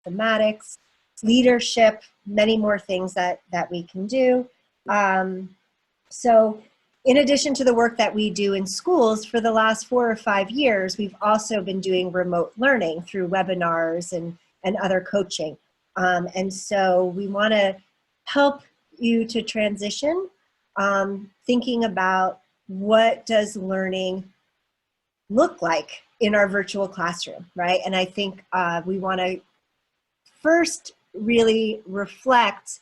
mathematics, leadership, many more things that we can do. So in addition to the work that we do in schools, for the last 4 or 5 years, we've also been doing remote learning through webinars and other coaching. And so we want to help you to transition, thinking about what does learning look like in our virtual classroom, right? And I think we want to first really reflect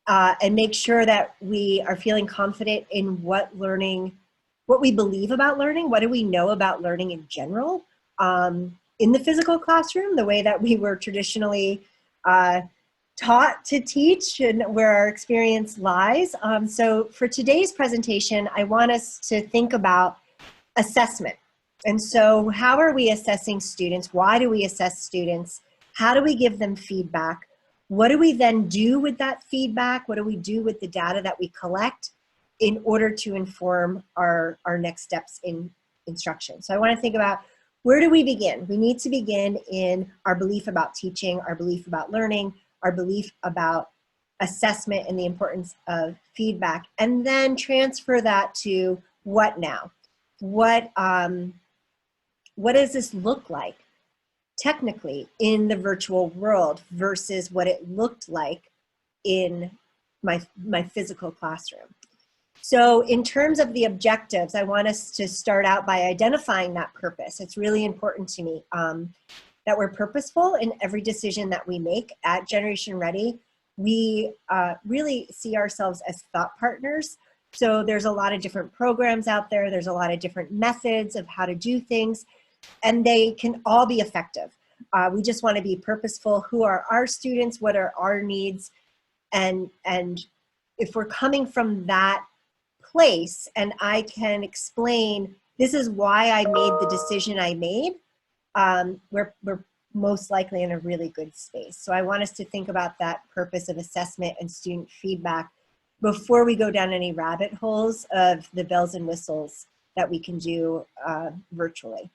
and make sure that we are feeling confident in what we believe about learning. What do we know about learning in general? In the physical classroom, the way that we were traditionally taught to teach and where our experience lies. So for today's presentation, I want us to think about assessment. And so how are we assessing students? Why do we assess students? How do we give them feedback? What do we then do with that feedback? What do we do with the data that we collect in order to inform our next steps in instruction? So I want to think about, where do we begin? We need to begin in our belief about teaching, our belief about learning, our belief about assessment and the importance of feedback, and then transfer that to what now? What does this look like technically in the virtual world versus what it looked like in my physical classroom? So in terms of the objectives, I want us to start out by identifying that purpose. It's really important to me that we're purposeful in every decision that we make at Generation Ready. We really see ourselves as thought partners. So there's a lot of different programs out there. There's a lot of different methods of how to do things, and they can all be effective. We just want to be purposeful. Who are our students? What are our needs? And if we're coming from that place, and I can explain, this is why I made the decision I made, we're most likely in a really good space. So I want us to think about that purpose of assessment and student feedback before we go down any rabbit holes of the bells and whistles that we can do virtually.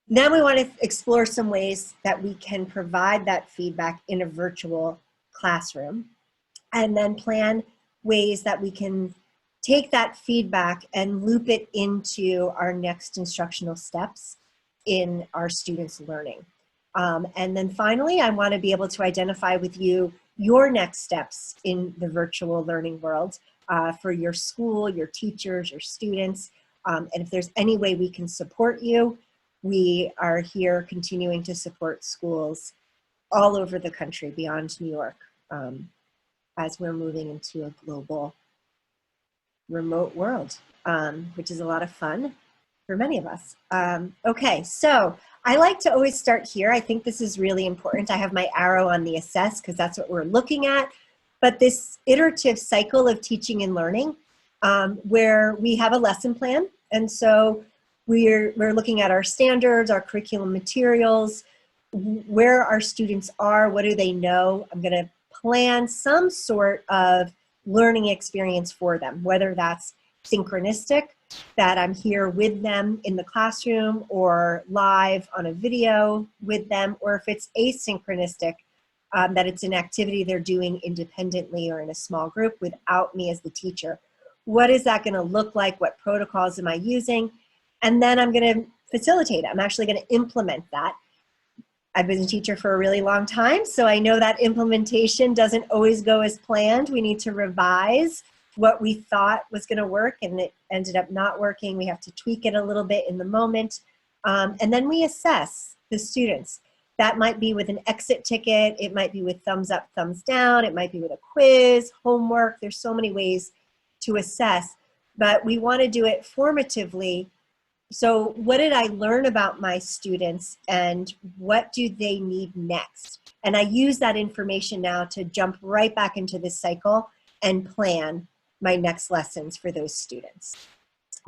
Then we want to explore some ways that we can provide that feedback in a virtual classroom, and then plan ways that we can take that feedback and loop it into our next instructional steps in our students' learning. And then finally, I want to be able to identify with you your next steps in the virtual learning world for your school, your teachers, your students. And if there's any way we can support you, we are here continuing to support schools all over the country beyond New York as we're moving into a global remote world, which is a lot of fun for many of us. Okay, so I like to always start here. I think this is really important. I have my arrow on the assess because that's what we're looking at. But this iterative cycle of teaching and learning where we have a lesson plan. And so we're looking at our standards, our curriculum materials, where our students are, what do they know. I'm going to plan some sort of learning experience for them, whether that's synchronistic, that I'm here with them in the classroom or live on a video with them, or if it's asynchronistic, that it's an activity they're doing independently or in a small group without me as the teacher. What is that going to look like? What protocols am I using? And then I'm going to facilitate it. I'm actually going to implement that. I've been a teacher for a really long time, so I know that implementation doesn't always go as planned. We need to revise what we thought was going to work, and it ended up not working. We have to tweak it a little bit in the moment. And then we assess the students. That might be with an exit ticket. It might be with thumbs up, thumbs down. It might be with a quiz, homework. There's so many ways to assess, but we want to do it formatively. So what did I learn about my students and what do they need next? And I use that information now to jump right back into this cycle and plan my next lessons for those students.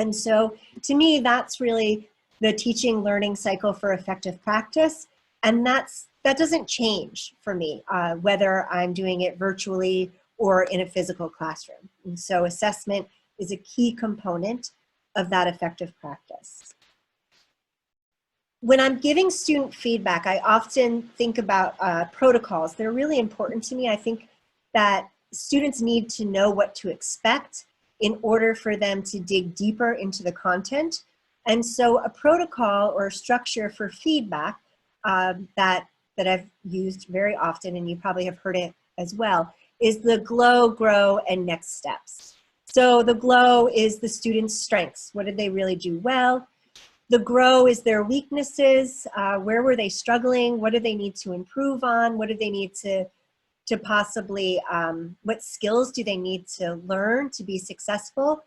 And so to me, that's really the teaching learning cycle for effective practice. And that doesn't change for me, whether I'm doing it virtually or in a physical classroom. And so assessment is a key component of that effective practice. When I'm giving student feedback, I often think about protocols. They're really important to me. I think that students need to know what to expect in order for them to dig deeper into the content. And so a protocol or a structure for feedback that I've used very often, and you probably have heard it as well, is the GLOW, GROW, and next steps. So the GLOW is the student's strengths. What did they really do well? The GROW is their weaknesses. Where were they struggling? What do they need to improve on? What do they need to possibly, what skills do they need to learn to be successful?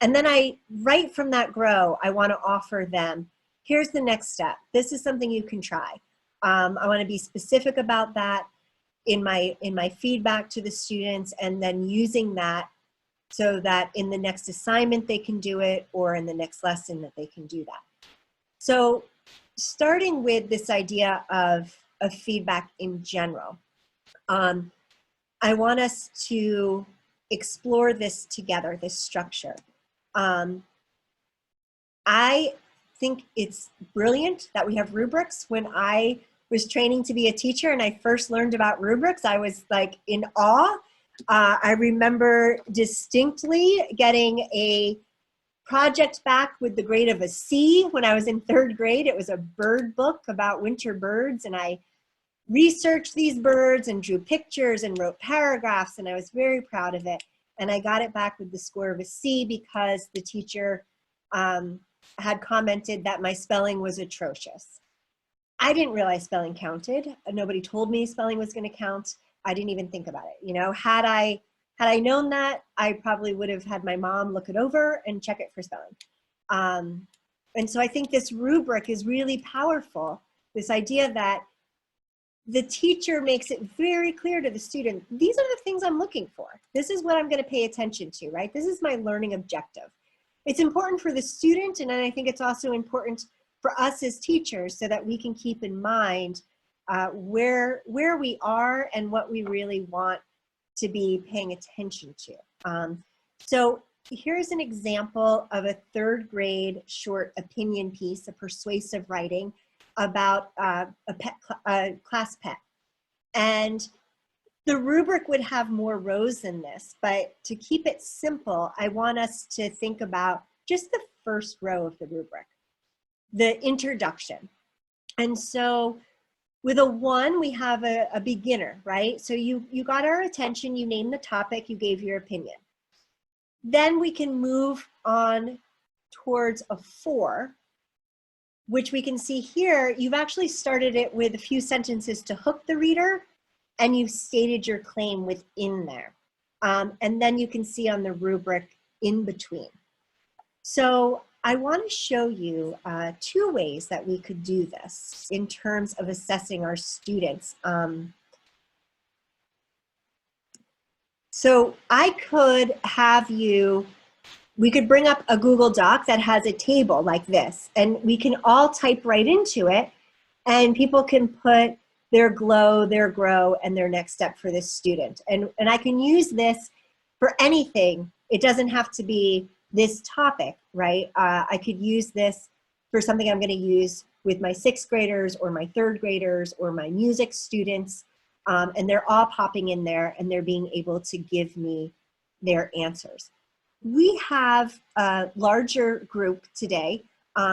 And then right from that GROW, I want to offer them, here's the next step. This is something you can try. I want to be specific about that in my feedback to the students, and then using that so that in the next assignment they can do it, or in the next lesson that they can do that. So starting with this idea of feedback in general, I want us to explore this together, this structure. I think it's brilliant that we have rubrics. When I was training to be a teacher and I first learned about rubrics, I was like in awe. I remember distinctly getting a project back with the grade of a C when I was in 3rd grade. It was a bird book about winter birds, and I researched these birds and drew pictures and wrote paragraphs, and I was very proud of it. And I got it back with the score of a C because the teacher had commented that my spelling was atrocious. I didn't realize spelling counted. Nobody told me spelling was going to count. I didn't even think about it. You know, had I known that, I probably would have had my mom look it over and check it for spelling. And so I think this rubric is really powerful. This idea that the teacher makes it very clear to the student, these are the things I'm looking for. This is what I'm going to pay attention to, right? This is my learning objective. It's important for the student, and I think it's also important for us as teachers so that we can keep in mind where we are and what we really want to be paying attention to. So here's an example of a 3rd grade short opinion piece, a persuasive writing about a class pet. And the rubric would have more rows than this, but to keep it simple, I want us to think about just the first row of the rubric, the introduction. And so with a 1, we have a beginner, right? So you got our attention, you named the topic, you gave your opinion. Then we can move on towards a 4, which we can see here. You've actually started it with a few sentences to hook the reader, and you've stated your claim within there. And then you can see on the rubric in between. So I want to show you 2 ways that we could do this in terms of assessing our students. So I could have you, we could bring up a Google Doc that has a table like this, and we can all type right into it, and people can put their GLOW, their GROW, and their next step for this student. And I can use this for anything. It doesn't have to be this topic, right? I could use this for something I'm going to use with my 6th graders or my 3rd graders or my music students, and they're all popping in there and they're being able to give me their answers. We have a larger group today,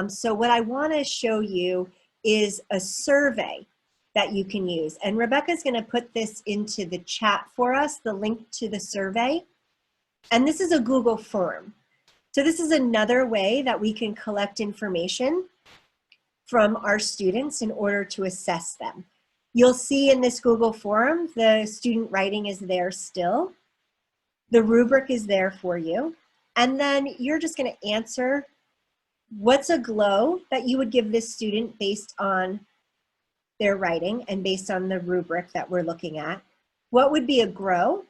so what I want to show you is a survey that you can use. And Rebecca's going to put this into the chat for us, the link to the survey. And this is a Google form. So this is another way that we can collect information from our students in order to assess them. You'll see in this Google form, the student writing is there still. The rubric is there for you. And then you're just going to answer what's a GLOW that you would give this student based on their writing and based on the rubric that we're looking at. What would be a GROW?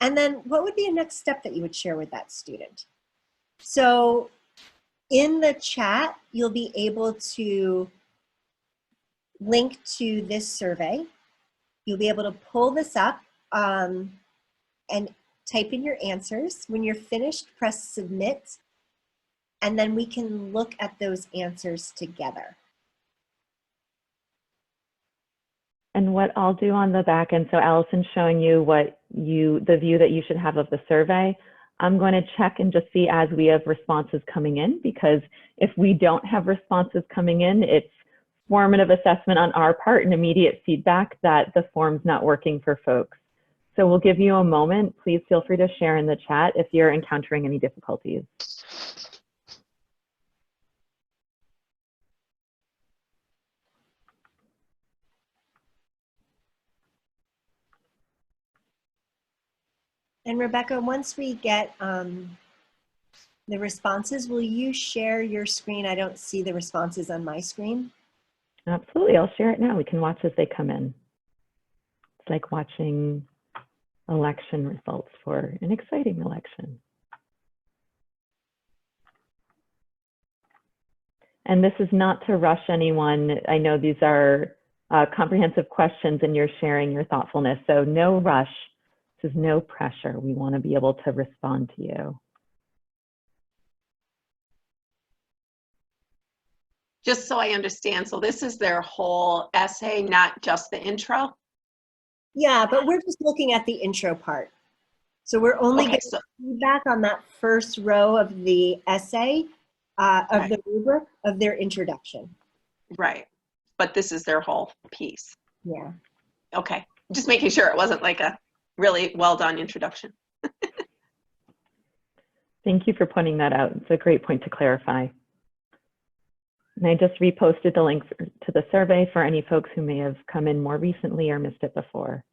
And then what would be a next step that you would share with that student? So in the chat, you'll be able to link to this survey. You'll be able to pull this up and type in your answers. When you're finished, press submit, and then we can look at those answers together. And what I'll do on the back end, so Allison's showing you the view that you should have of the survey. I'm going to check and just see as we have responses coming in, because if we don't have responses coming in, it's formative assessment on our part and immediate feedback that the form's not working for folks. So we'll give you a moment. Please feel free to share in the chat if you're encountering any difficulties. And Rebecca, once we get the responses, will you share your screen? I don't see the responses on my screen. Absolutely, I'll share it now. We can watch as they come in. It's like watching election results for an exciting election. And this is not to rush anyone. I know these are comprehensive questions and you're sharing your thoughtfulness. So no rush, this is no pressure. We want to be able to respond to you. Just so I understand, so this is their whole essay, not just the intro? Yeah, but we're just looking at the intro part. So we're only Okay, getting feedback on that first row of the essay, of the rubric of their introduction. right. But this is their whole piece. Yeah. Okay, just making sure it wasn't like a really well done introduction. Thank you for pointing that out. It's a great point to clarify. And I just reposted the link to the survey for any folks who may have come in more recently or missed it before.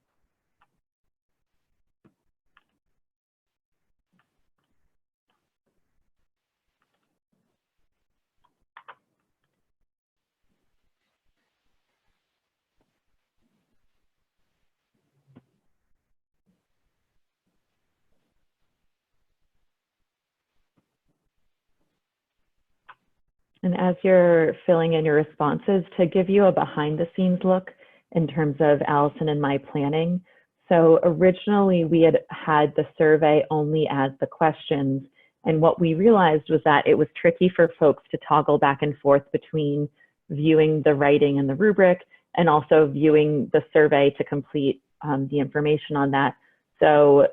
And as you're filling in your responses, to give you a behind the scenes look in terms of Allison and my planning. So originally we had the survey only as the questions. And what we realized was that it was tricky for folks to toggle back and forth between viewing the writing and the rubric and also viewing the survey to complete the information on that. So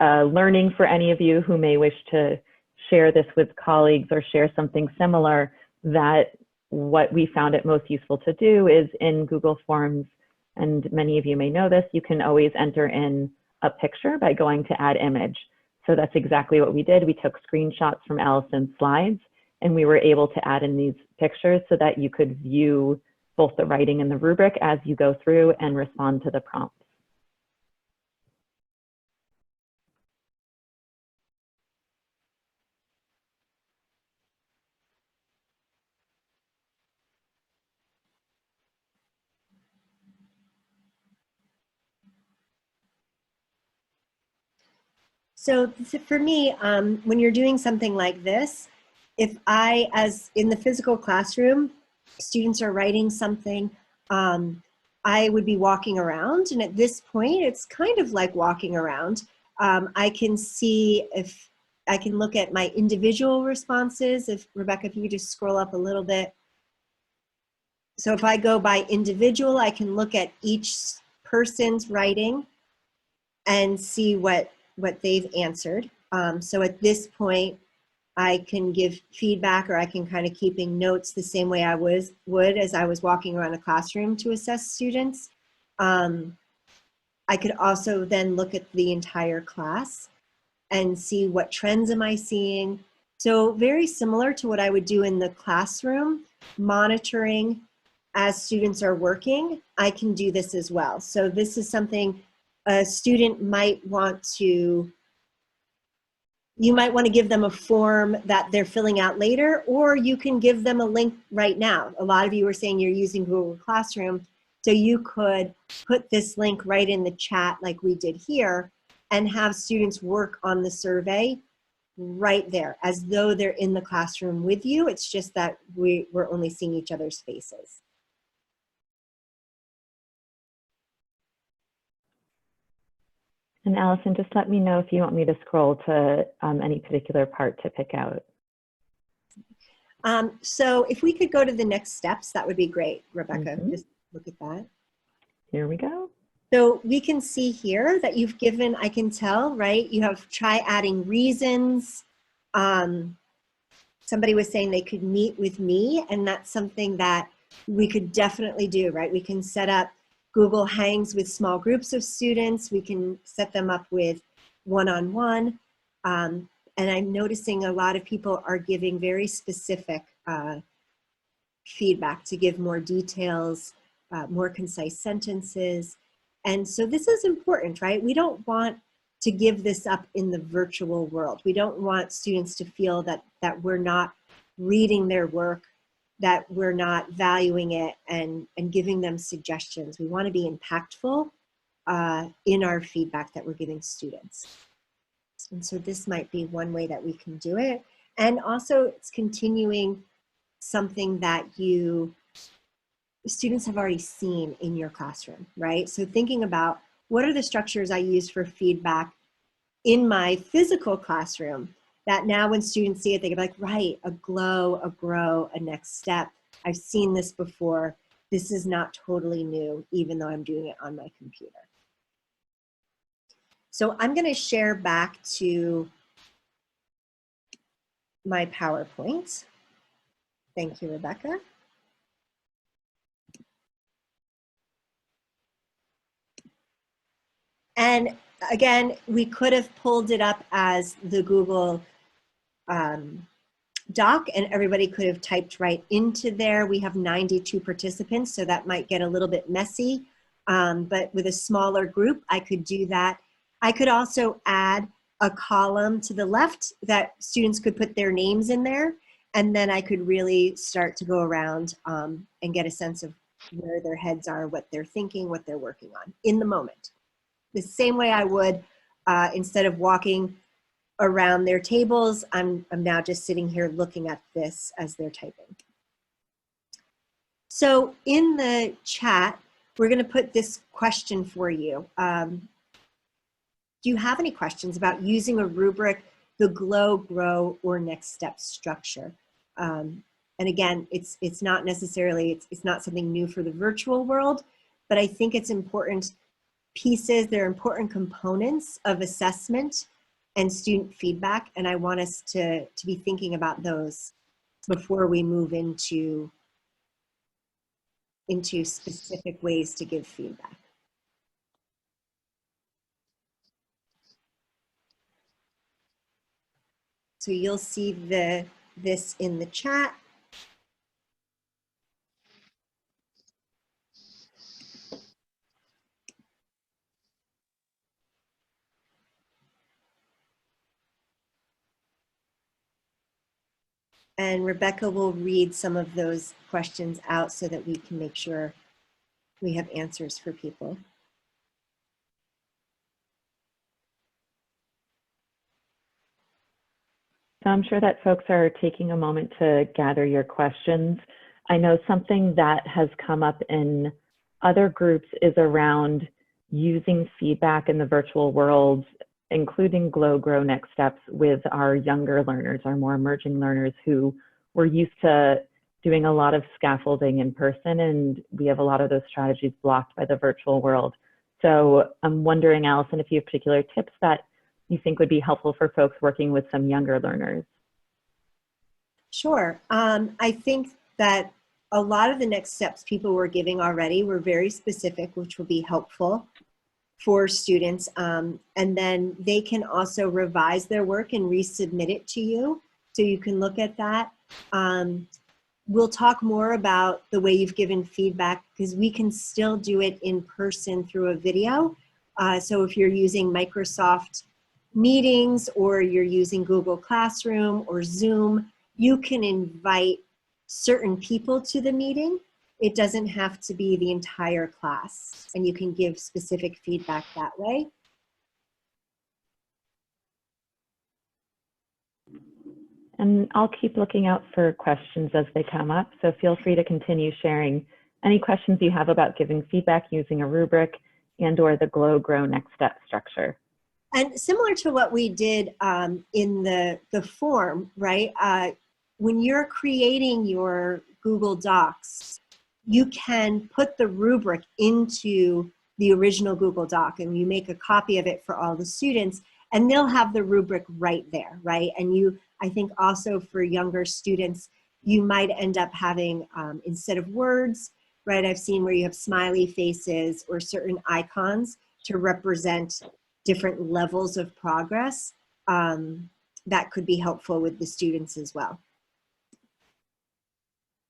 learning for any of you who may wish to share this with colleagues or share something similar, that what we found it most useful to do is in Google Forms, and many of you may know this, you can always enter in a picture by going to add image. So that's exactly what we did. We took screenshots from Allison's slides and we were able to add in these pictures so that you could view both the writing and the rubric as you go through and respond to the prompts. So for me, when you're doing something like this, if as in the physical classroom, students are writing something, I would be walking around. And at this point, it's kind of like walking around. I can see if I can look at my individual responses. If Rebecca, if you could just scroll up a little bit. So if I go by individual, I can look at each person's writing and see what they've answered. So at this point, I can give feedback, or I can kind of keeping notes the same way I would as I was walking around a classroom to assess students. I could also then look at the entire class and see what trends am I seeing. So very similar to what I would do in the classroom, monitoring as students are working, I can do this as well. So this is something a student might want to, you might want to give them a form that they're filling out later, or you can give them a link right now. A lot of you were saying you're using Google Classroom, so you could put this link right in the chat like we did here and have students work on the survey right there as though they're in the classroom with you. It's just that we're only seeing each other's faces. And Allison, just let me know if you want me to scroll to any particular part to pick out. So if we could go to the next steps, that would be great, Rebecca. Just look at that. Here we go. So we can see here that you've given, I can tell, right? You have try adding reasons. Somebody was saying they could meet with me, and that's something that we could definitely do, right? We can set up Google Hangs with small groups of students. We can set them up with one-on-one. And I'm noticing a lot of people are giving very specific feedback to give more details, more concise sentences. And so this is important, right? We don't want to give this up in the virtual world. We don't want students to feel that we're not reading their work, that we're not valuing it and giving them suggestions. We want to be impactful in our feedback that we're giving students. And so this might be one way that we can do it. And also it's continuing something that students have already seen in your classroom, right? So thinking about what are the structures I use for feedback in my physical classroom that now when students see it, they can be like, right, a glow, a grow, a next step. I've seen this before. This is not totally new, even though I'm doing it on my computer. So I'm going to share back to my PowerPoint. Thank you, Rebecca. And again, we could have pulled it up as the Google Doc and everybody could have typed right into there. We have 92 participants, so that might get a little bit messy. But with a smaller group, I could do that. I could also add a column to the left that students could put their names in there. And then I could really start to go around and get a sense of where their heads are, what they're thinking, what they're working on in the moment. The same way I would, instead of walking around their tables, I'm now just sitting here looking at this as they're typing. So in the chat, we're gonna put this question for you. Do you have any questions about using a rubric, the GLOW, GROW, or next step structure? And again, it's not necessarily, it's not something new for the virtual world, but I think it's important pieces, they're important components of assessment and student feedback, and I want us to be thinking about those before we move into specific ways to give feedback. So you'll see this in the chat. And Rebecca will read some of those questions out so that we can make sure we have answers for people. So I'm sure that folks are taking a moment to gather your questions. I know something that has come up in other groups is around using feedback in the virtual world, including GLOW, GROW, next steps with our younger learners, our more emerging learners who were used to doing a lot of scaffolding in person, and we have a lot of those strategies blocked by the virtual world. So I'm wondering, Allison, if you have particular tips that you think would be helpful for folks working with some younger learners? Sure. I think that a lot of the next steps people were giving already were very specific, which will be helpful for students. And then they can also revise their work and resubmit it to you, so you can look at that. We'll talk more about the way you've given feedback, because we can still do it in person through a video. So if you're using Microsoft Meetings or you're using Google Classroom or Zoom, you can invite certain people to the meeting. It doesn't have to be the entire class, and you can give specific feedback that way. And I'll keep looking out for questions as they come up. So feel free to continue sharing any questions you have about giving feedback using a rubric and or the GLOW, GROW, next step structure. And similar to what we did in the form, right? When you're creating your Google Docs, you can put the rubric into the original Google Doc, and you make a copy of it for all the students, and they'll have the rubric right there, right? And I think also for younger students, you might end up having, instead of words, right, I've seen where you have smiley faces or certain icons to represent different levels of progress. That could be helpful with the students as well.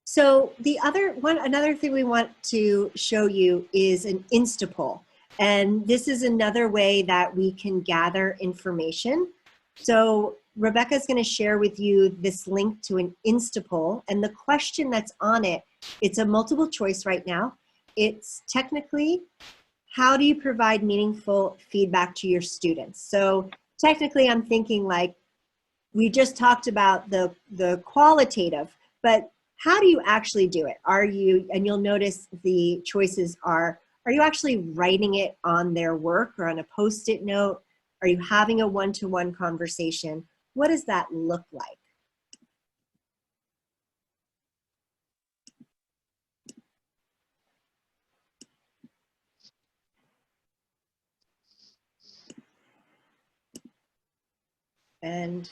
So another thing we want to show you is an Instapoll. And this is another way that we can gather information. So Rebecca's going to share with you this link to an Instapoll, and the question that's on it, it's a multiple choice right now. It's technically, how do you provide meaningful feedback to your students? So technically I'm thinking like, we just talked about the qualitative, but how do you actually do it? And you'll notice the choices are you actually writing it on their work or on a Post-it note? Are you having a one-to-one conversation? What does that look like? And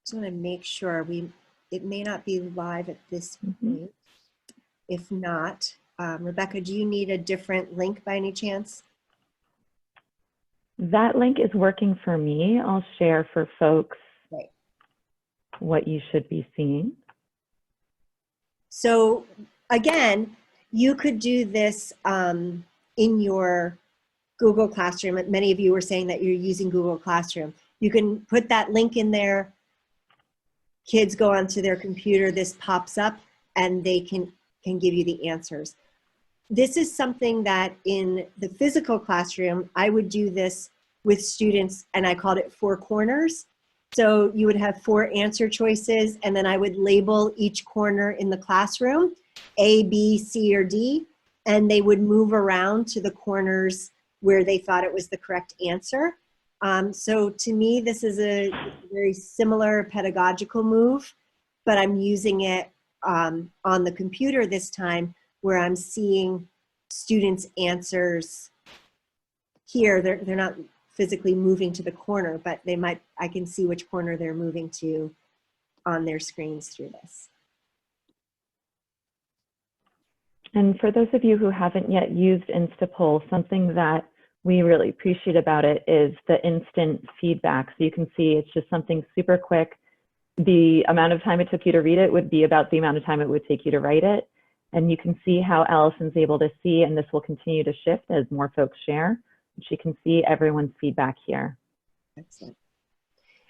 just want to make sure it may not be live at this point. If not, Rebecca, do you need a different link by any chance? That link is working for me. I'll share for folks what you should be seeing. So again, you could do this in your Google Classroom. Many of you were saying that you're using Google Classroom. You can put that link in there. Kids go onto their computer, this pops up, and they can give you the answers. This is something that in the physical classroom, I would do this with students, and I called it 4 corners. So you would have 4 answer choices, and then I would label each corner in the classroom, A, B, C, or D, and they would move around to the corners where they thought it was the correct answer. So to me, this is a very similar pedagogical move, but I'm using it on the computer this time, where I'm seeing students' answers here. They're not physically moving to the corner, but I can see which corner they're moving to on their screens through this. And for those of you who haven't yet used Instapoll, something that we really appreciate about it is the instant feedback. So you can see it's just something super quick. The amount of time it took you to read it would be about the amount of time it would take you to write it. And you can see how Allison's able to see, and this will continue to shift as more folks share. She can see everyone's feedback here. Excellent.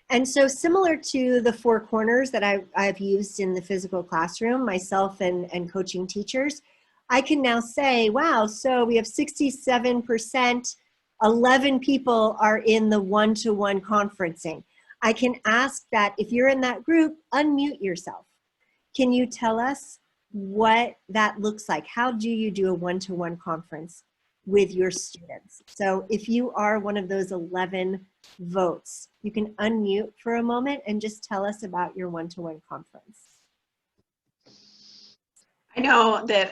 And so similar to the 4 corners that I've used in the physical classroom, myself and coaching teachers, I can now say, wow, so we have 67%, 11 people are in the one-to-one conferencing. I can ask that if you're in that group, unmute yourself. Can you tell us what that looks like? How do you do a one-to-one conference with your students? So if you are one of those 11 votes, you can unmute for a moment and just tell us about your one-to-one conference. I know that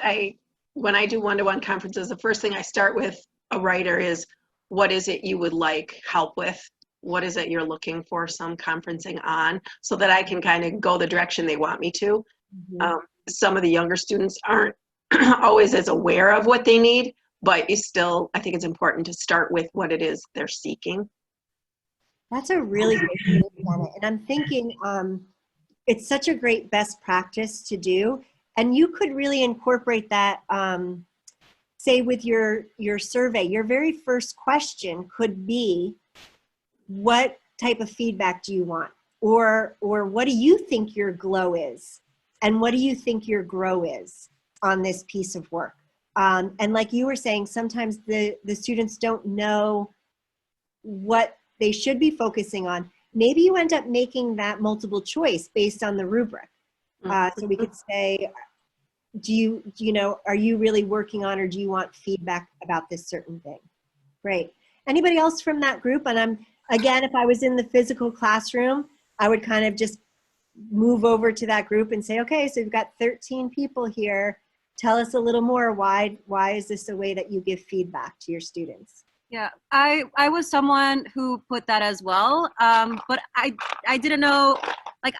when I do one-to-one conferences, the first thing I start with a writer is, what is it you would like help with? What is it you're looking for some conferencing on, so that I can kind of go the direction they want me to. Mm-hmm. Some of the younger students aren't always as aware of what they need, but I think it's important to start with what it is they're seeking. That's a really great way to look at it. And I'm thinking it's such a great best practice to do. And you could really incorporate that, say with your survey. Your very first question could be, what type of feedback do you want? Or what do you think your glow is? And what do you think your grow is on this piece of work? And like you were saying, sometimes the students don't know what they should be focusing on. Maybe you end up making that multiple choice based on the rubric. So we could say, are you really working on, or do you want feedback about this certain thing? Great. Anybody else from that group? And again, if I was in the physical classroom, I would kind of just move over to that group and say, okay, so we've got 13 people here. tell us a little more. Why is this a way that you give feedback to your students? Yeah, I was someone who put that as well, but I didn't know, like,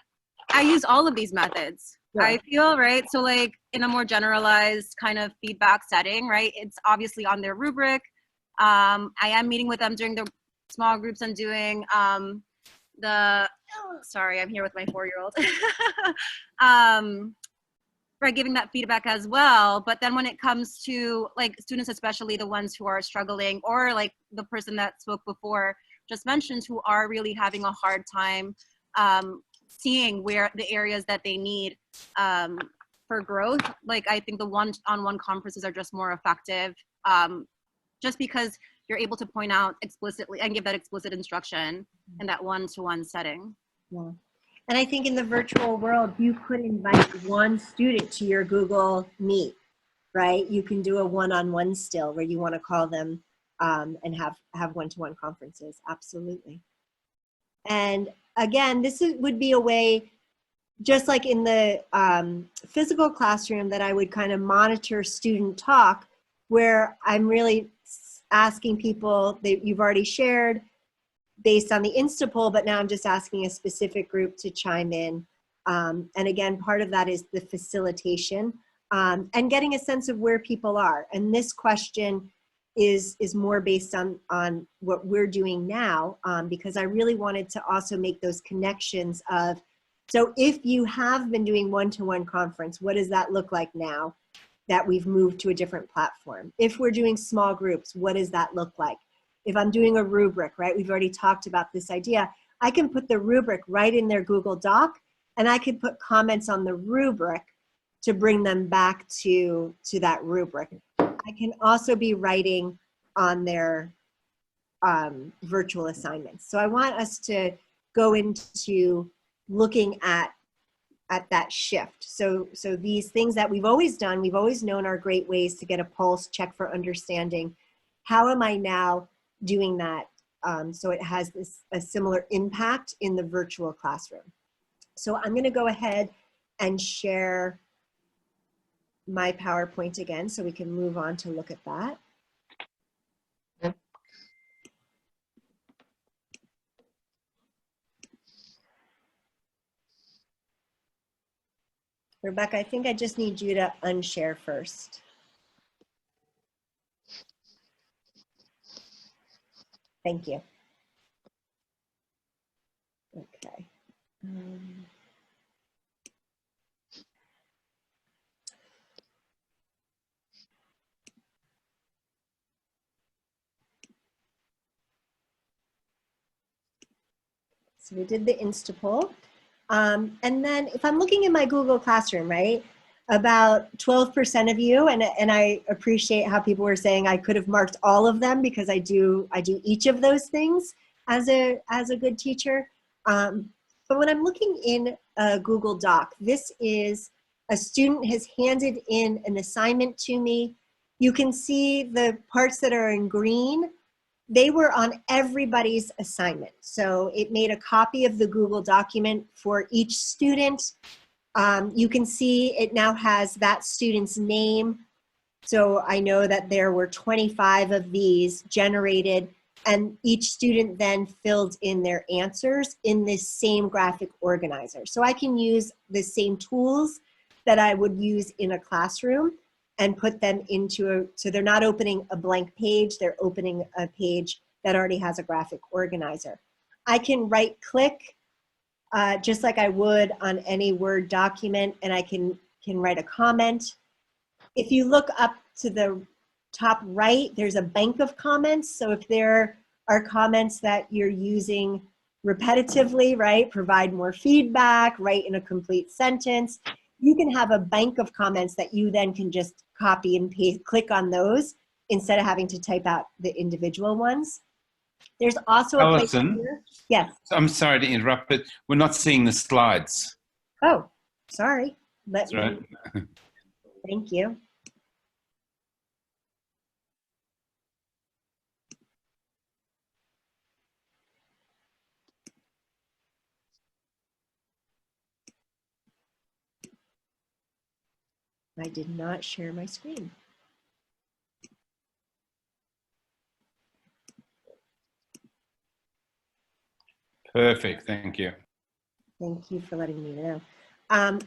I use all of these methods. Yeah. I feel, right? So like in a more generalized kind of feedback setting, right? It's obviously on their rubric. I am meeting with them during the small groups and doing sorry, I'm here with my 4-year-old. Right, giving that feedback as well. But then when it comes to like students, especially the ones who are struggling, or like the person that spoke before just mentioned, who are really having a hard time seeing where the areas that they need for growth, like I think the one-on-one conferences are just more effective, just because you're able to point out explicitly and give that explicit instruction in that one-to-one setting. Yeah. And I think in the virtual world, you could invite one student to your Google Meet, right? You can do a one-on-one still where you want to call them and have one-to-one conferences. Absolutely. And again, would be a way, just like in the physical classroom, that I would kind of monitor student talk, where I'm really asking people that you've already shared based on the Instapoll, but now I'm just asking a specific group to chime in. And again, part of that is the facilitation and getting a sense of where people are. And this question is more based on what we're doing now, because I really wanted to also make those connections of, so if you have been doing one-to-one conference, what does that look like now that we've moved to a different platform? If we're doing small groups, what does that look like? If I'm doing a rubric, right, we've already talked about this idea, I can put the rubric right in their Google Doc, and I can put comments on the rubric to bring them back to that rubric. I can also be writing on their virtual assignments. So I want us to go into looking at that shift. So these things that we've always done, we've always known are great ways to get a pulse, check for understanding. How am I now doing that so it has a similar impact in the virtual classroom? So I'm going to go ahead and share my PowerPoint again so we can move on to look at that. Rebecca, I think I just need you to unshare first. Thank you. Okay. So we did the Instapoll. And then if I'm looking in my Google Classroom, right, about 12% of you, and I appreciate how people were saying I could have marked all of them because I do each of those things as a good teacher. But when I'm looking in a Google Doc, this is a student has handed in an assignment to me. You can see the parts that are in green. They were on everybody's assignment. So it made a copy of the Google document for each student. You can see it now has that student's name. So I know that there were 25 of these generated, and each student then filled in their answers in this same graphic organizer. So I can use the same tools that I would use in a classroom and put them into so they're not opening a blank page, they're opening a page that already has a graphic organizer. I can right click just like I would on any Word document, and I can write a comment. If you look up to the top right, there's a bank of comments. So if there are comments that you're using repetitively, right, provide more feedback, write in a complete sentence, you can have a bank of comments that you then can just copy and paste, click on those instead of having to type out the individual ones. There's also a place here. Yes. I'm sorry to interrupt, but we're not seeing the slides. Oh, sorry. That's right. Thank you. I did not share my screen. Perfect. Thank you. Thank you for letting me know.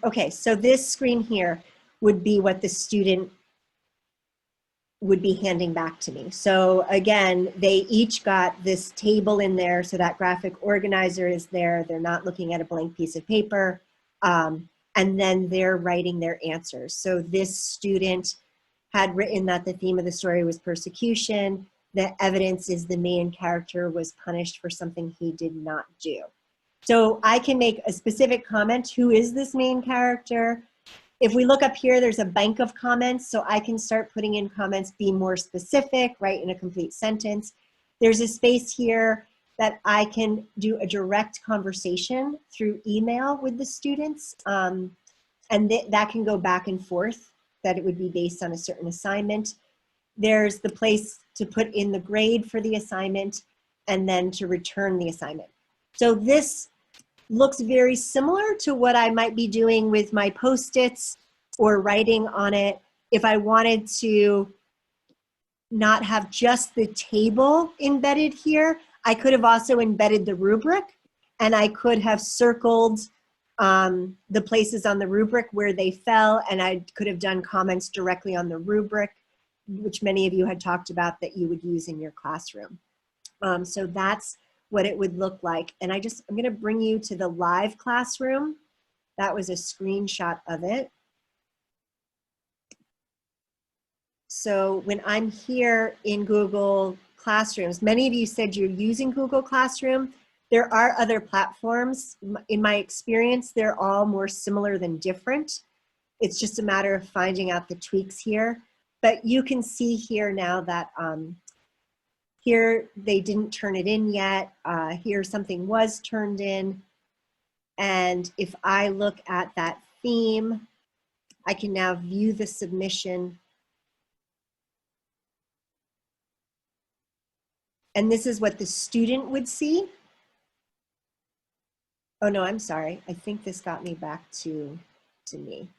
Okay, so this screen here would be what the student would be handing back to me. So again, they each got this table in there, so that graphic organizer is there. They're not looking at a blank piece of paper. And then they're writing their answers. So this student had written that the theme of the story was persecution. The evidence is the main character was punished for something he did not do. So I can make a specific comment. Who is this main character? If we look up here, there's a bank of comments. So I can start putting in comments, be more specific, write in a complete sentence. There's a space here that I can do a direct conversation through email with the students. And that can go back and forth, that it would be based on a certain assignment. There's the place to put in the grade for the assignment and then to return the assignment. So this looks very similar to what I might be doing with my Post-its or writing on it. If I wanted to not have just the table embedded here, I could have also embedded the rubric, and I could have circled the places on the rubric where they fell, and I could have done comments directly on the rubric, which many of you had talked about that you would use in your classroom. So that's what it would look like. And I'm going to bring you to the live classroom. That was a screenshot of it. So when I'm here in Google Classrooms, many of you said you're using Google Classroom. There are other platforms. In my experience, they're all more similar than different. It's just a matter of finding out the tweaks here. But you can see here now that here they didn't turn it in yet. Here something was turned in. And if I look at that theme, I can now view the submission. And this is what the student would see. Oh no, I'm sorry. I think this got me back to me.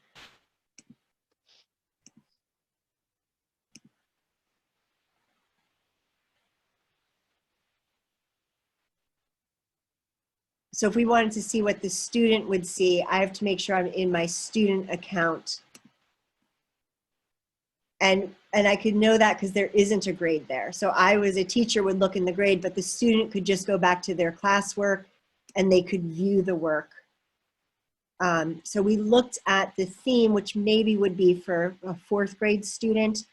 So if we wanted to see what the student would see, I have to make sure I'm in my student account. And I could know that because there isn't a grade there. So I, as a teacher, would look in the grade, but the student could just go back to their classwork and they could view the work. So we looked at the theme, which maybe would be for a 4th grade student.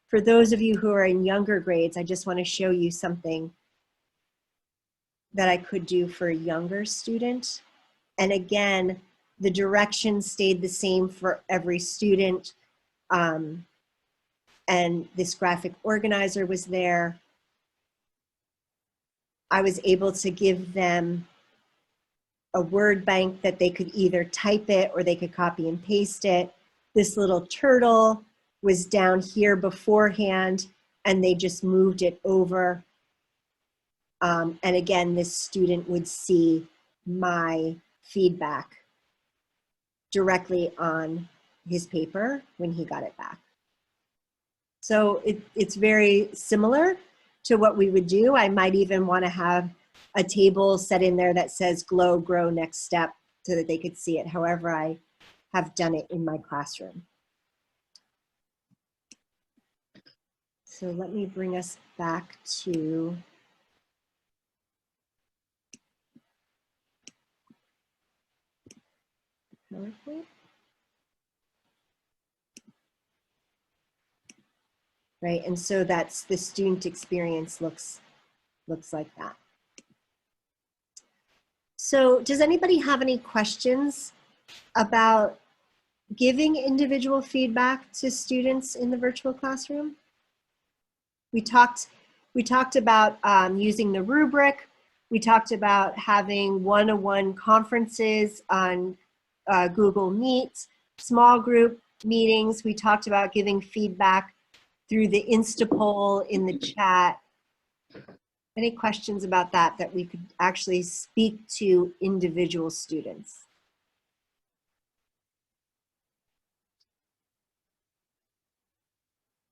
For those of you who are in younger grades, I just want to show you something that I could do for a younger student. And again, the directions stayed the same for every student. And this graphic organizer was there. I was able to give them a word bank that they could either type it or they could copy and paste it. This little turtle was down here beforehand and they just moved it over. And again, this student would see my feedback directly on his paper when he got it back. So it's very similar to what we would do. I might even want to have a table set in there that says glow, grow, next step so that they could see it however I have done it in my classroom. So let me bring us back to PowerPoint. Right, and so that's the student experience looks like that. So does anybody have any questions about giving individual feedback to students in the virtual classroom? We talked about using the rubric. We talked about having one-on-one conferences on Google Meet, small group meetings. We talked about giving feedback through the Instapoll in the chat. Any questions about that we could actually speak to individual students?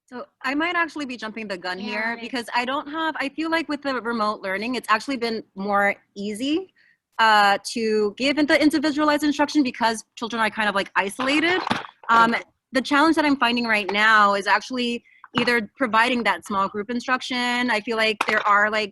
So I might actually be jumping the gun here because I feel like with the remote learning, it's actually been more easy to give the individualized instruction because children are kind of like isolated. The challenge that I'm finding right now is actually either providing that small group instruction. I feel like there are like,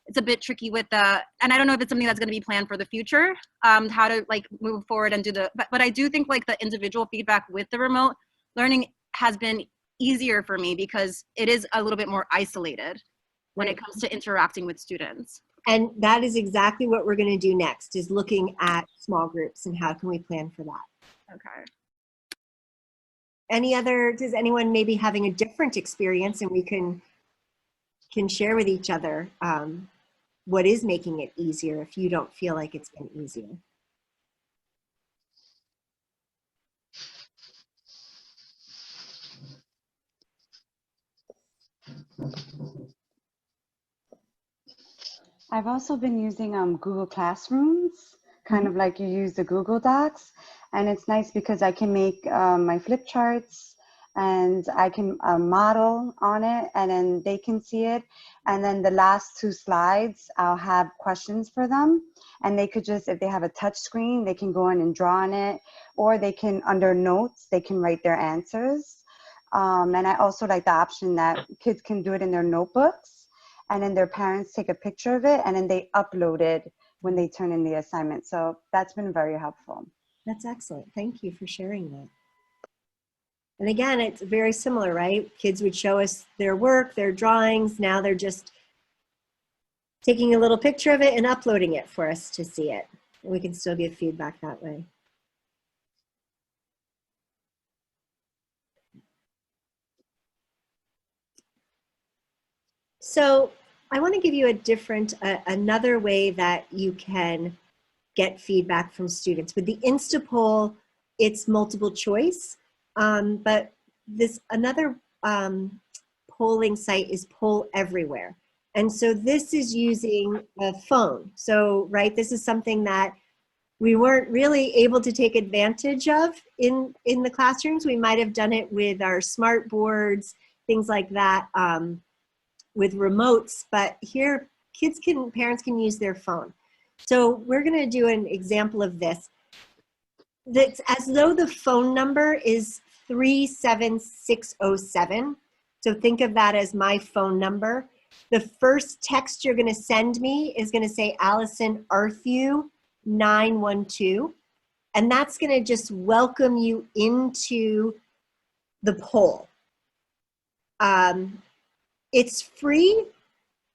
it's a bit tricky with and I don't know if it's something that's going to be planned for the future, how to like move forward and do but I do think like the individual feedback with the remote learning has been easier for me because it is a little bit more isolated when it comes to interacting with students. And that is exactly what we're going to do next, is looking at small groups and how can we plan for that. Okay. Does anyone maybe having a different experience, and we can share with each other what is making it easier if you don't feel like it's been easier? I've also been using Google Classrooms, kind of like you use the Google Docs. And it's nice because I can make my flip charts and I can model on it and then they can see it. And then the last 2 slides, I'll have questions for them. And they could just, if they have a touch screen, they can go in and draw on it, or they can, under notes, they can write their answers. And I also like the option that kids can do it in their notebooks, and then their parents take a picture of it, and then they upload it when they turn in the assignment. So that's been very helpful. That's excellent. Thank you for sharing that. And again, it's very similar, right? Kids would show us their work, their drawings. Now they're just taking a little picture of it and uploading it for us to see it. And we can still give feedback that way. So I want to give you another way that you can get feedback from students. With the Instapoll, it's multiple choice, but another polling site is Poll Everywhere. And so this is using a phone. So, right, this is something that we weren't really able to take advantage of in the classrooms. We might have done it with our smart boards, things like that, with remotes, but here parents can use their phone. So we're going to do an example of this. That's as though the phone number is 37607. So think of that as my phone number. The first text you're going to send me is going to say Allison Arthew 912. And that's going to just welcome you into the poll. It's free.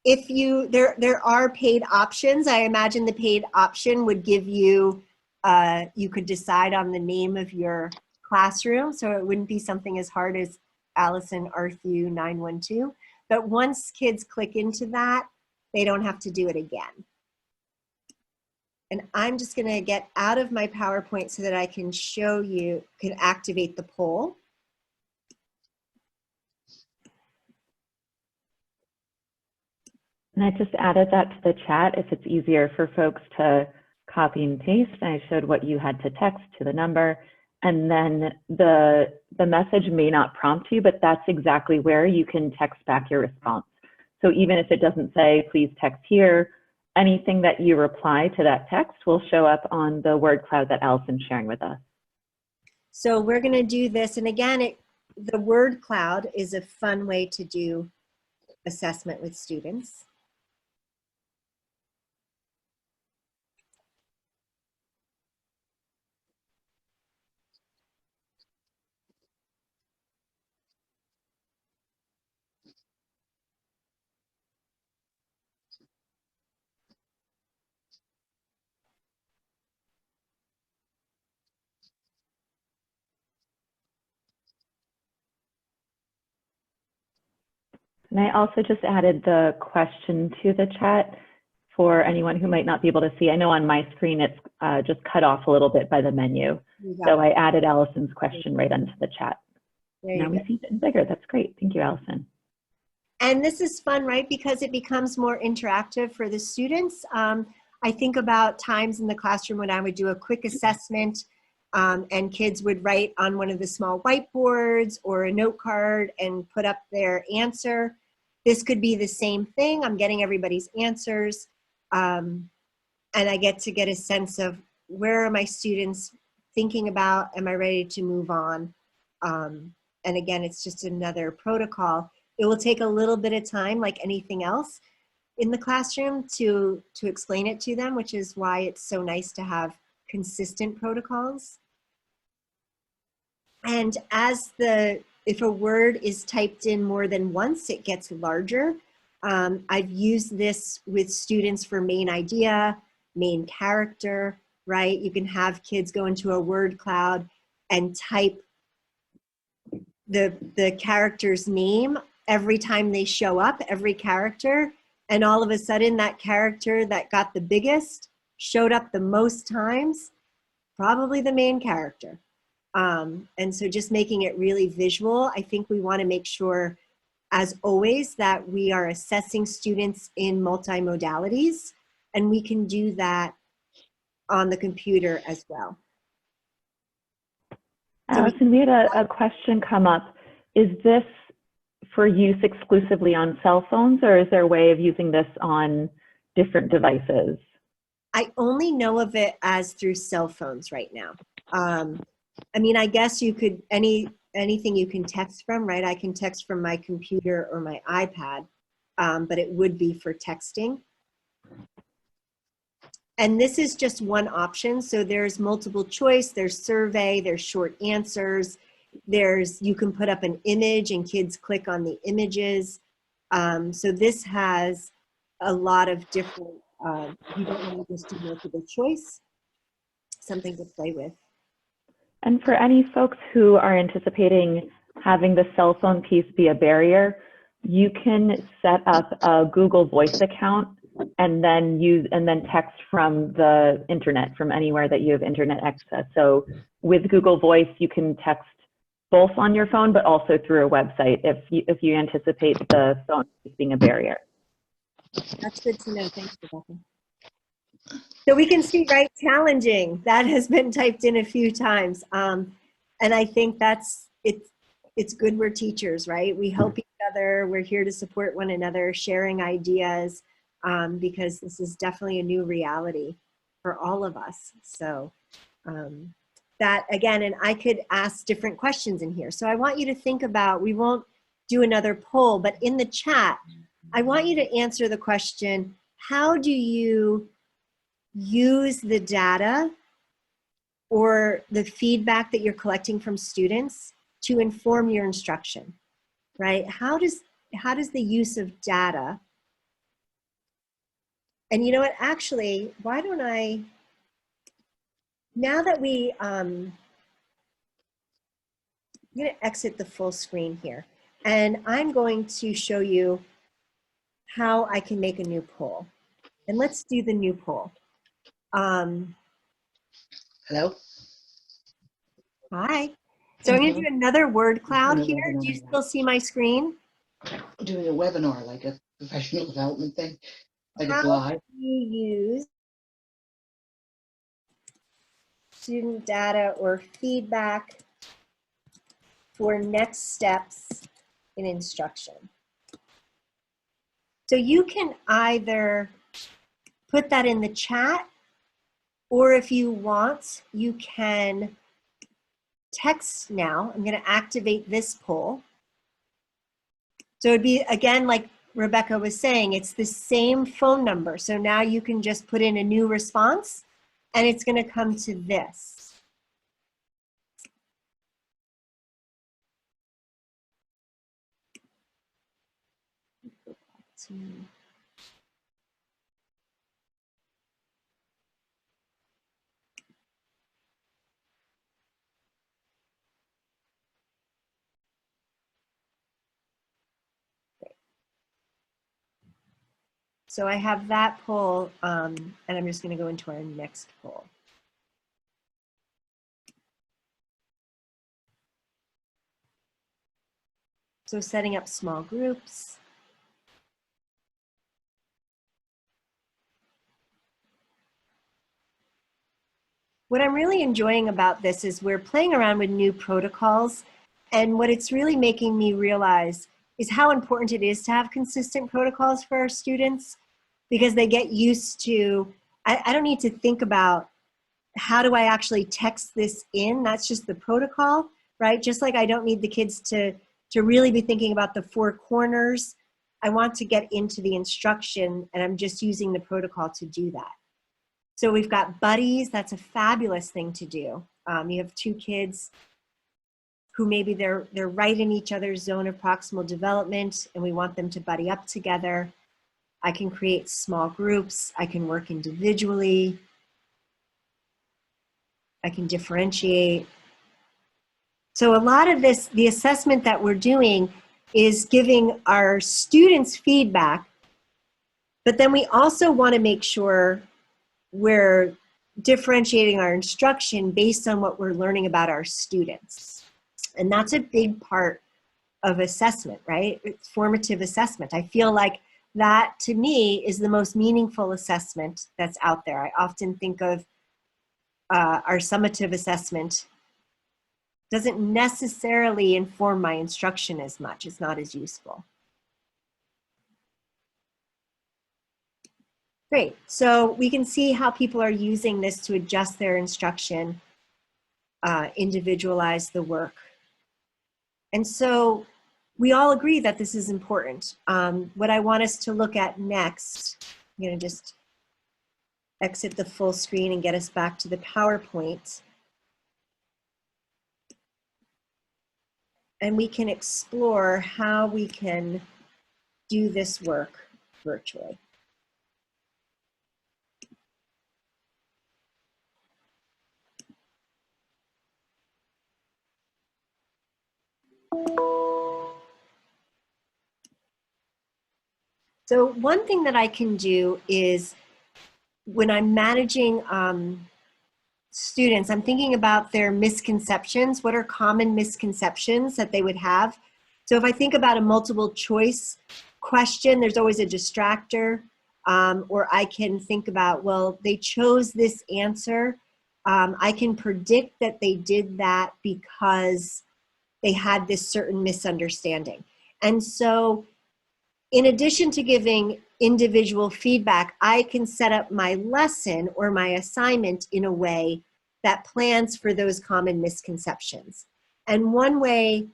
If there are paid options. I imagine the paid option would give you, you could decide on the name of your classroom. So it wouldn't be something as hard as Allison Arthew 912. But once kids click into that, they don't have to do it again. And I'm just gonna get out of my PowerPoint so that I can show you, can activate the poll. And I just added that to the chat if it's easier for folks to copy and paste. I showed what you had to text to the number. And then the message may not prompt you, but that's exactly where you can text back your response. So even if it doesn't say, please text here, anything that you reply to that text will show up on the word cloud that Allison's sharing with us. So we're gonna do this. And again, the word cloud is a fun way to do assessment with students. And I also just added the question to the chat for anyone who might not be able to see. I know on my screen it's just cut off a little bit by the menu. So I added Allison's question right into the chat. Now we see it bigger. That's great. Thank you, Allison. And this is fun, right? Because it becomes more interactive for the students. I think about times in the classroom when I would do a quick assessment and kids would write on one of the small whiteboards or a note card and put up their answer. This could be the same thing. I'm getting everybody's answers, and I get a sense of where are my students thinking about, am I ready to move on? And again, it's just another protocol. It will take a little bit of time, like anything else in the classroom, to explain it to them, which is why it's so nice to have consistent protocols. And if a word is typed in more than once, it gets larger. I've used this with students for main idea, main character, right? You can have kids go into a word cloud and type the character's name every time they show up, every character, and all of a sudden that character that got the biggest showed up the most times, probably the main character. And so just making it really visual, I think we want to make sure, as always, that we are assessing students in multimodalities, and we can do that on the computer as well. Allison, we had a question come up. Is this for use exclusively on cell phones, or is there a way of using this on different devices? I only know of it as through cell phones right now. I mean, I guess you could, anything you can text from, right? I can text from my computer or my iPad, but it would be for texting. And this is just one option. So there's multiple choice, there's survey, there's short answers, you can put up an image and kids click on the images. So this has a lot of different, you don't want just to multiple choice, something to play with. And for any folks who are anticipating having the cell phone piece be a barrier, you can set up a Google Voice account and then text from the internet, from anywhere that you have internet access. So with Google Voice, you can text both on your phone, but also through a website if you anticipate the phone being a barrier. That's good to know. Thanks, Rebecca. So we can see, right, challenging. That has been typed in a few times. And I think it's good we're teachers, right? We help each other. We're here to support one another, sharing ideas, because this is definitely a new reality for all of us. So that, again, and I could ask different questions in here. So I want you to think about, we won't do another poll, but in the chat, I want you to answer the question, how do you use the data or the feedback that you're collecting from students to inform your instruction, right? How does the use of data, and you know what, actually, why don't I, now that I'm going to exit the full screen here, and I'm going to show you how I can make a new poll. And let's do the new poll. Hello? Hi. So I'm going to do another word cloud here. Do you still see my screen? I'm doing a webinar, like a professional development thing, like it's How live. do you use student data or feedback for next steps in instruction? So you can either put that in the chat, or if you want, you can text now. I'm going to activate this poll. So it'd be, again, like Rebecca was saying, it's the same phone number. So now you can just put in a new response and it's going to come to this. So I have that poll, and I'm just going to go into our next poll. So setting up small groups. What I'm really enjoying about this is we're playing around with new protocols. And what it's really making me realize is how important it is to have consistent protocols for our students, because they get used to, I don't need to think about how do I actually text this in? That's just the protocol, right? Just like I don't need the kids to really be thinking about the four corners. I want to get into the instruction, and I'm just using the protocol to do that. So we've got buddies. That's a fabulous thing to do. You have two kids who maybe they're right in each other's zone of proximal development, and we want them to buddy up together. I can create small groups. I can work individually. I can differentiate. So a lot of this, the assessment that we're doing is giving our students feedback, but then we also want to make sure we're differentiating our instruction based on what we're learning about our students. And that's a big part of assessment, right? It's formative assessment. I feel like that, to me, is the most meaningful assessment that's out there. I often think of our summative assessment doesn't necessarily inform my instruction as much. It's not as useful. Great. So we can see how people are using this to adjust their instruction, individualize the work. And so we all agree that this is important. What I want us to look at next, I'm going to just exit the full screen and get us back to the PowerPoint. And we can explore how we can do this work virtually. So one thing that I can do is when I'm managing students, I'm thinking about their misconceptions. What are common misconceptions that they would have? So if I think about a multiple choice question, there's always a distractor. Or I can think about, well, they chose this answer. I can predict that they did that because they had this certain misunderstanding. And so in addition to giving individual feedback, I can set up my lesson or my assignment in a way that plans for those common misconceptions. And one way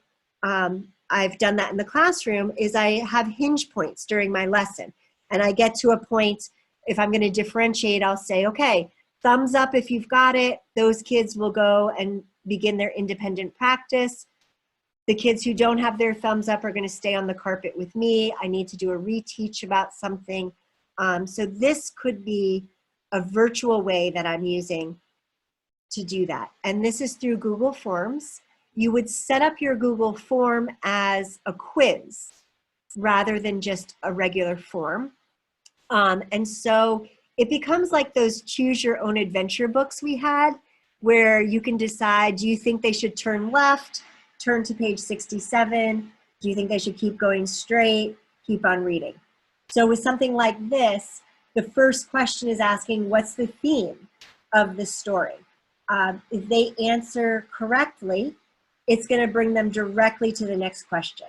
I've done that in the classroom is I have hinge points during my lesson. And I get to a point, if I'm going to differentiate, I'll say, okay, thumbs up if you've got it. Those kids will go and begin their independent practice. The kids who don't have their thumbs up are going to stay on the carpet with me. I need to do a reteach about something. So this could be a virtual way that I'm using to do that. And this is through Google Forms. You would set up your Google form as a quiz rather than just a regular form. And so it becomes like those choose your own adventure books we had, where you can decide, do you think they should turn left, turn to page 67? Do you think they should keep going straight, keep on reading? So with something like this, the first question is asking, what's the theme of the story? If they answer correctly, it's going to bring them directly to the next question.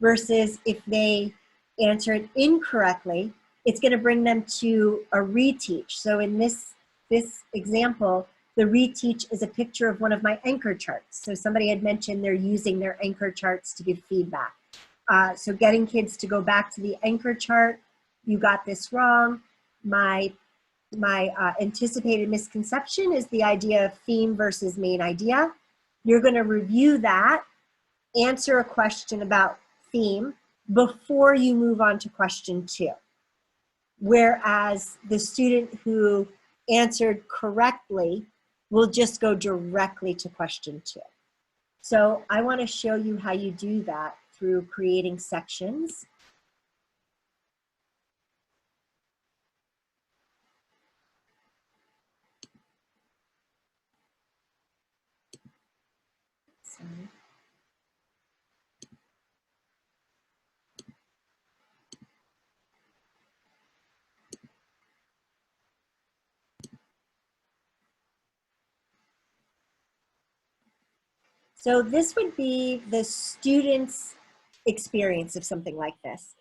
Versus if they answer it incorrectly, it's going to bring them to a reteach. So in this example, the reteach is a picture of one of my anchor charts. So somebody had mentioned they're using their anchor charts to give feedback. So getting kids to go back to the anchor chart, you got this wrong. My anticipated misconception is the idea of theme versus main idea. You're going to review that, answer a question about theme before you move on to question 2. Whereas the student who answered correctly will just go directly to question 2. So I want to show you how you do that through creating sections. Sorry. So this would be the student's experience of something like this,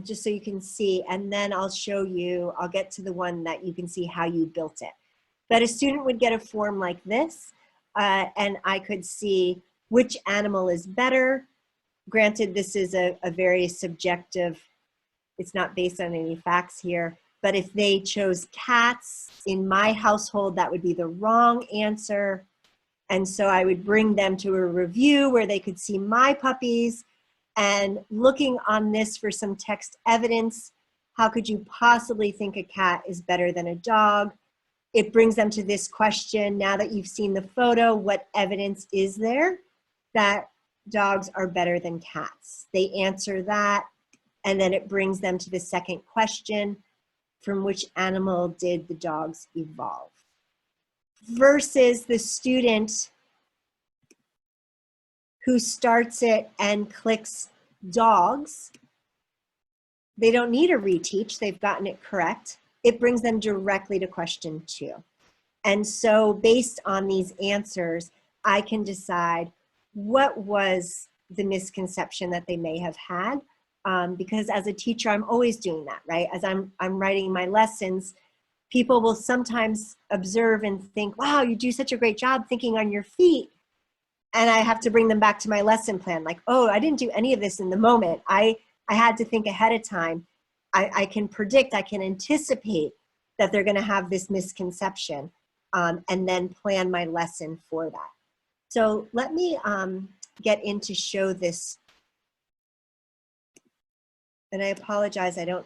just so you can see, and then I'll show you, I'll get to the one that you can see how you built it. But a student would get a form like this, and I could see which animal is better. Granted, this is a very subjective, it's not based on any facts here, but if they chose cats in my household, that would be the wrong answer. And so I would bring them to a review where they could see my puppies, and looking on this for some text evidence. How could you possibly think a cat is better than a dog? It brings them to this question. Now that you've seen the photo, what evidence is there that dogs are better than cats? They answer that, and then it brings them to the second question: from which animal did the dogs evolve? Versus the student who starts it and clicks dogs. They don't need a reteach, they've gotten it correct. It brings them directly to question 2. And so based on these answers, I can decide what was the misconception that they may have had. Because as a teacher, I'm always doing that, right? As I'm writing my lessons, people will sometimes observe and think, wow, you do such a great job thinking on your feet. And I have to bring them back to my lesson plan. Like, oh, I didn't do any of this in the moment. I had to think ahead of time. I can predict, I can anticipate that they're gonna have this misconception, and then plan my lesson for that. So let me get in to show this. And I apologize, the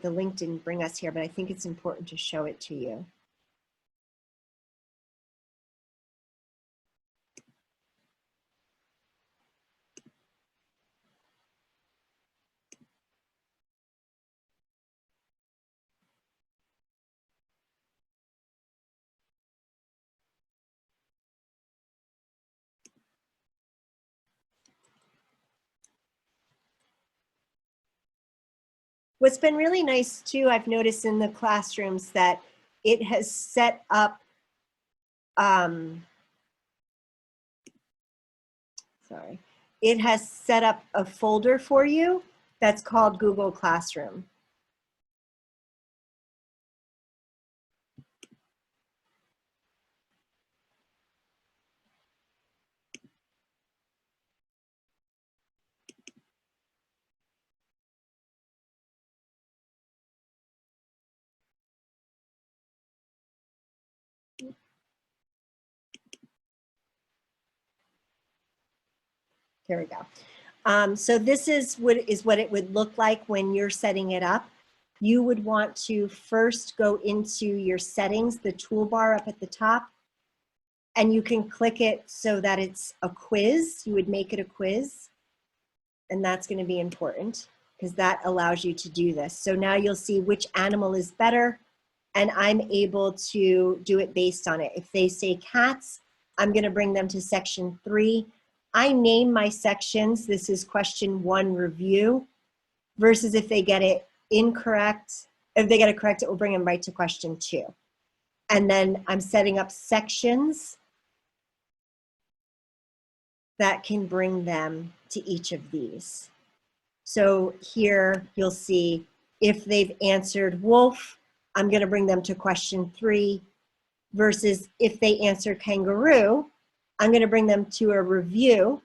link didn't bring us here, but I think it's important to show it to you. What's been really nice too, I've noticed in the classrooms, that it has set up, it has set up a folder for you that's called Google Classroom. Here we go. So this is what it would look like when you're setting it up. You would want to first go into your settings, the toolbar up at the top, and you can click it so that it's a quiz. You would make it a quiz, and that's going to be important because that allows you to do this. So now you'll see which animal is better, and I'm able to do it based on it. If they say cats, I'm going to bring them to section 3. I name my sections. This is question 1 review, versus if they get it incorrect, if they get it correct, it will bring them right to question 2. And then I'm setting up sections that can bring them to each of these. So here you'll see if they've answered wolf, I'm going to bring them to question 3, versus if they answer kangaroo, I'm going to bring them to a review.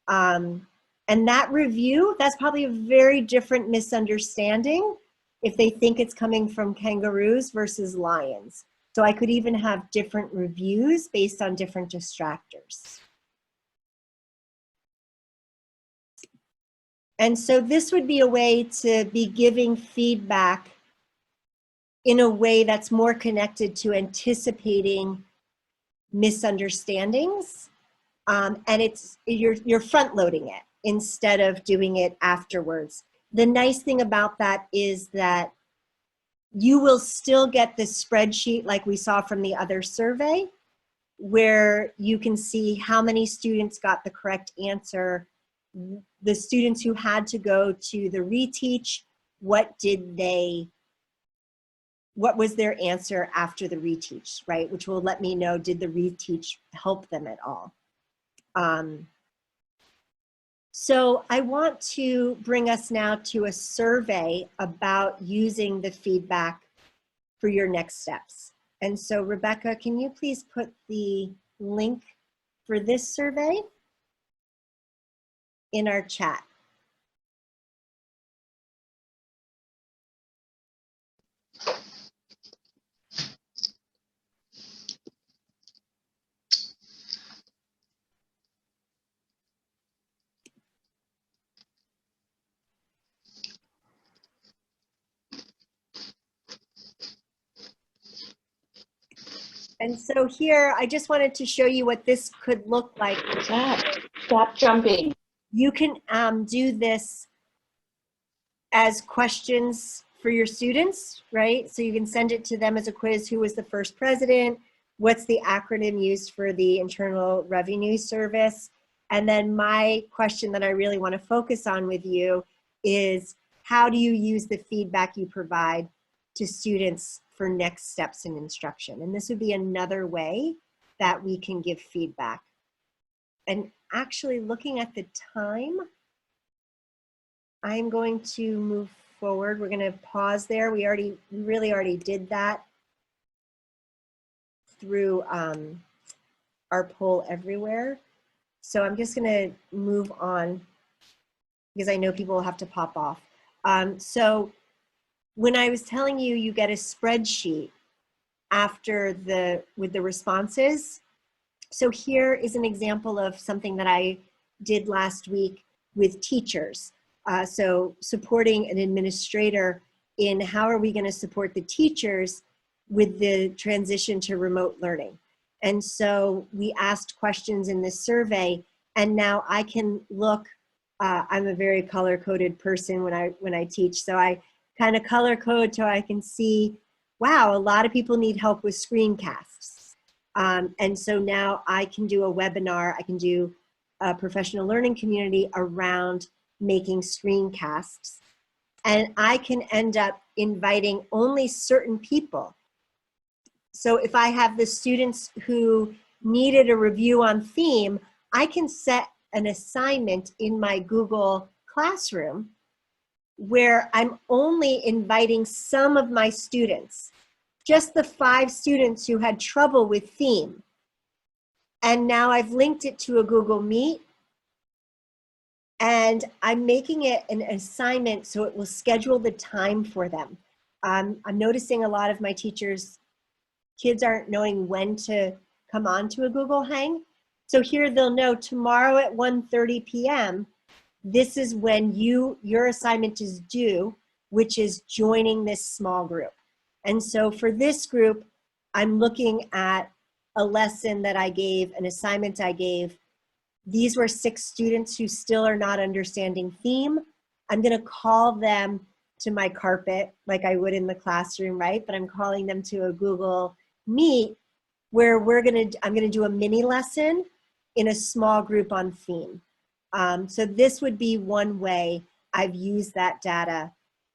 And that review, that's probably a very different misunderstanding if they think it's coming from kangaroos versus lions. So I could even have different reviews based on different distractors. And so this would be a way to be giving feedback in a way that's more connected to anticipating misunderstandings. And you're front loading it instead of doing it afterwards. The nice thing about that is that you will still get this spreadsheet like we saw from the other survey, where you can see how many students got the correct answer, the students who had to go to the reteach, what was their answer after the reteach, right? Which will let me know, did the reteach help them at all? So I want to bring us now to a survey about using the feedback for your next steps. And so Rebecca, can you please put the link for this survey in our chat? And so here, I just wanted to show you what this could look like. Stop jumping. You can do this as questions for your students, right? So you can send it to them as a quiz. Who was the first president? What's the acronym used for the Internal Revenue Service? And then my question that I really want to focus on with you is, how do you use the feedback you provide to students for next steps in instruction? And this would be another way that we can give feedback. And actually looking at the time, I'm going to move forward. We're going to pause there. We really already did that through our poll everywhere. So I'm just going to move on because I know people will have to pop off. So when I was telling you, you get a spreadsheet after with the responses. So here is an example of something that I did last week with teachers. So supporting an administrator in how are we going to support the teachers with the transition to remote learning. And so we asked questions in this survey, and now I can look, I'm a very color-coded person when I teach, so I kind of color code so I can see, wow, a lot of people need help with screencasts. And so now I can do a webinar, I can do a professional learning community around making screencasts. And I can end up inviting only certain people. So if I have the students who needed a review on theme, I can set an assignment in my Google Classroom where I'm only inviting some of my students, just the 5 students who had trouble with theme. And now I've linked it to a Google Meet, and I'm making it an assignment so it will schedule the time for them. I'm noticing a lot of my teachers, kids aren't knowing when to come on to a Google Hang. So here they'll know tomorrow at 1:30 p.m., this is when your assignment is due, which is joining this small group. And so for this group, I'm looking at a lesson that I gave, an assignment I gave. These were 6 students who still are not understanding theme. I'm gonna call them to my carpet like I would in the classroom, right? But I'm calling them to a Google Meet where I'm gonna do a mini lesson in a small group on theme. So this would be one way I've used that data.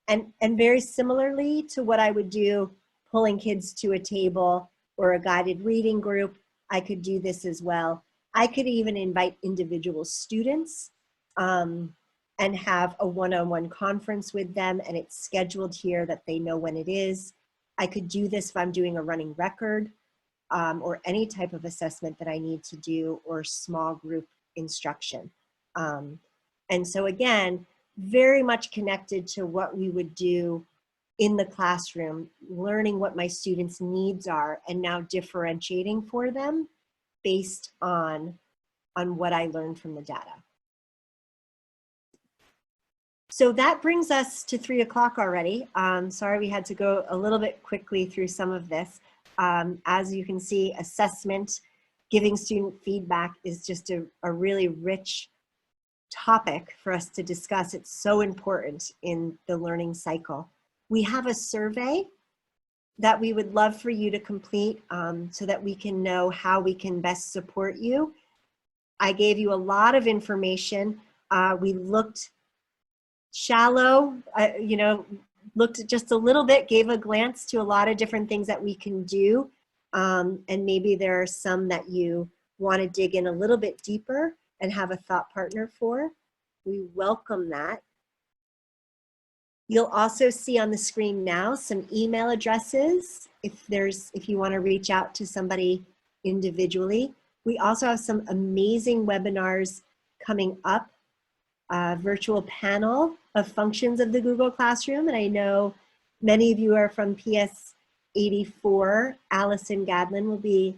And very similarly to what I would do pulling kids to a table or a guided reading group, I could do this as well. I could even invite individual students and have a one-on-one conference with them, and it's scheduled here that they know when it is. I could do this if I'm doing a running record or any type of assessment that I need to do, or small group instruction. And so again, very much connected to what we would do in the classroom, learning what my students' needs are and now differentiating for them based on what I learned from the data. So that brings us to 3 o'clock already. Sorry we had to go a little bit quickly through some of this. As you can see, assessment, giving student feedback is just a really rich topic for us to discuss. It's so important in the learning cycle. We have a survey that we would love for you to complete so that we can know how we can best support you. I gave you a lot of information. We looked shallow, looked at just a little bit, gave a glance to a lot of different things that we can do. And maybe there are some that you want to dig in a little bit deeper and have a thought partner for, we welcome that. You'll also see on the screen now some email addresses if you want to reach out to somebody individually. We also have some amazing webinars coming up, a virtual panel of functions of the Google Classroom. And I know many of you are from PS 84. Allison Gadlin will be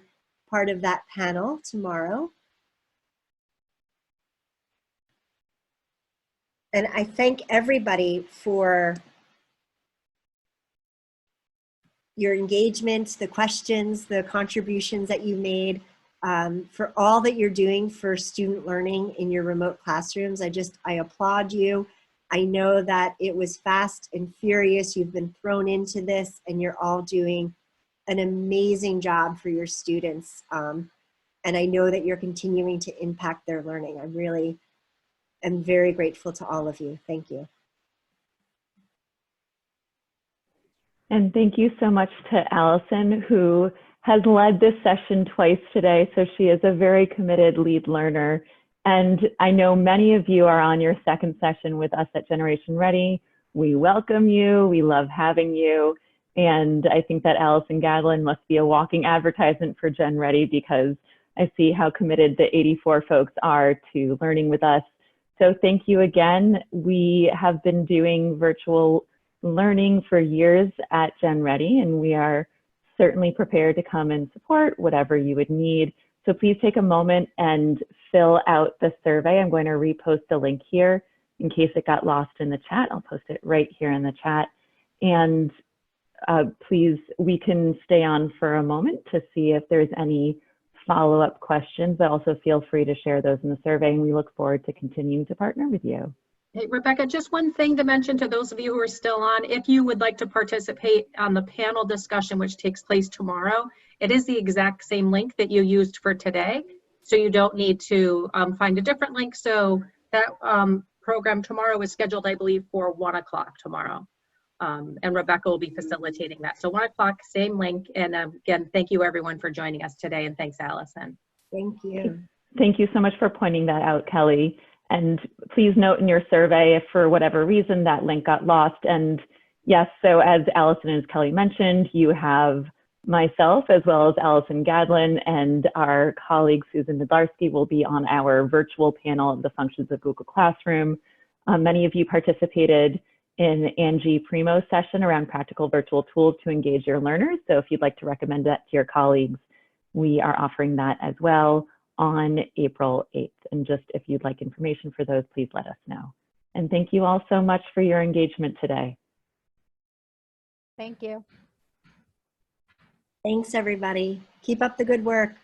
part of that panel tomorrow. And I thank everybody for your engagement, the questions, the contributions that you made, for all that you're doing for student learning in your remote classrooms. I applaud you. I know that it was fast and furious. You've been thrown into this and you're all doing an amazing job for your students. And I know that you're continuing to impact their learning. I'm very grateful to all of you. Thank you. And thank you so much to Allison, who has led this session twice today. So she is a very committed lead learner. And I know many of you are on your second session with us at Generation Ready. We welcome you. We love having you. And I think that Allison Gadlin must be a walking advertisement for Gen Ready, because I see how committed the 84 folks are to learning with us. So thank you again. We have been doing virtual learning for years at Gen Ready, and we are certainly prepared to come and support whatever you would need. So please take a moment and fill out the survey. I'm going to repost the link here in case it got lost in the chat. I'll post it right here in the chat. And please, we can stay on for a moment to see if there's any follow-up questions, but also feel free to share those in the survey, and we look forward to continuing to partner with you. Hey, Rebecca, just one thing to mention to those of you who are still on. If you would like to participate on the panel discussion, which takes place tomorrow, it is the exact same link that you used for today. So you don't need to find a different link. So that program tomorrow is scheduled, I believe, for 1 o'clock tomorrow. And Rebecca will be facilitating that. So 1 o'clock, same link. And again, thank you everyone for joining us today. And thanks, Allison. Thank you. Thank you so much for pointing that out, Kelly. And please note in your survey if for whatever reason that link got lost. And yes, so as Allison and as Kelly mentioned, you have myself as well as Allison Gadlin and our colleague Susan Nadlarski will be on our virtual panel of the functions of Google Classroom. Many of you participated in Angie Primo's session around practical virtual tools to engage your learners. So if you'd like to recommend that to your colleagues, we are offering that as well on April 8th. And just if you'd like information for those, please let us know. And thank you all so much for your engagement today. Thank you. Thanks, everybody. Keep up the good work.